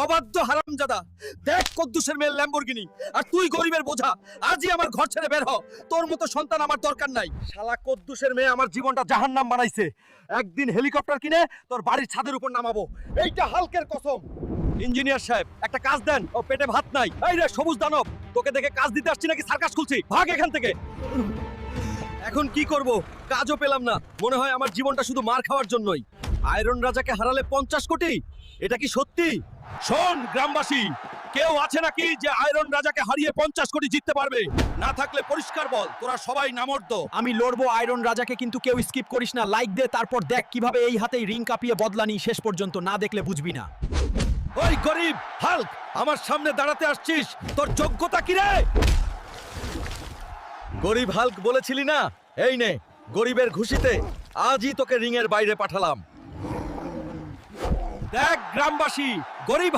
অবাধ্য হারামজাদা, দেখ কদ্দুসের মেয়ে ল্যাম্বরগিনি, আর তুই গরিবের বোঝা। আজই আমার ঘর ছেড়ে বের হ, তোর মতো সন্তান আমার দরকার নাই। শালা কদ্দুসের মেয়ে আমার জীবনটা জাহান্নাম বানাইছে। একদিন হেলিকপ্টার কিনে তোর বাড়ির ছাদের উপর নামাবো, এইটা হালকের কসম। ইঞ্জিনিয়ার সাহেব, একটা কাজ দেন, ও পেটে ভাত নাই। এই রে সবুজ দানব, তোকে দেখে কাজ দিতে আসছি নাকি সার্কাস খুলছি? ভাগ এখান থেকে। এখন কি করব, কাজও পেলাম না। মনে হয় আমার জীবনটা শুধু মার খাওয়ার জন্যই। আয়রন রাজাকে হারালে 50 কোটি, এটা কি সত্যি? শোন গ্রামবাসী, কেউ আছে নাকি যে আয়রন রাজাকে হারিয়ে 50 কোটি জিততে পারবে? না থাকলে পরিষ্কার বল, তোরা সবাই নামর্দ। আমি লড়বো আয়রন রাজাকে, কিন্তু কেউ স্কিপ করিস না। লাইক দে, তারপর দেখ কিভাবে এই হাতেই রিং কাঁপিয়ে বদলানি। শেষ পর্যন্ত না দেখলে বুঝবি না। ওই গরিব হাল্ক, আমার সামনে দাঁড়াতে আসছিস, তোর যোগ্যতা কি রে? গরিব হাল্ক বলেছিলি না, এই নে গরিবের ঘুষিতে আজই তোকে রিং এর বাইরে পাঠালাম। দেখ গ্রামবাসী, গরিব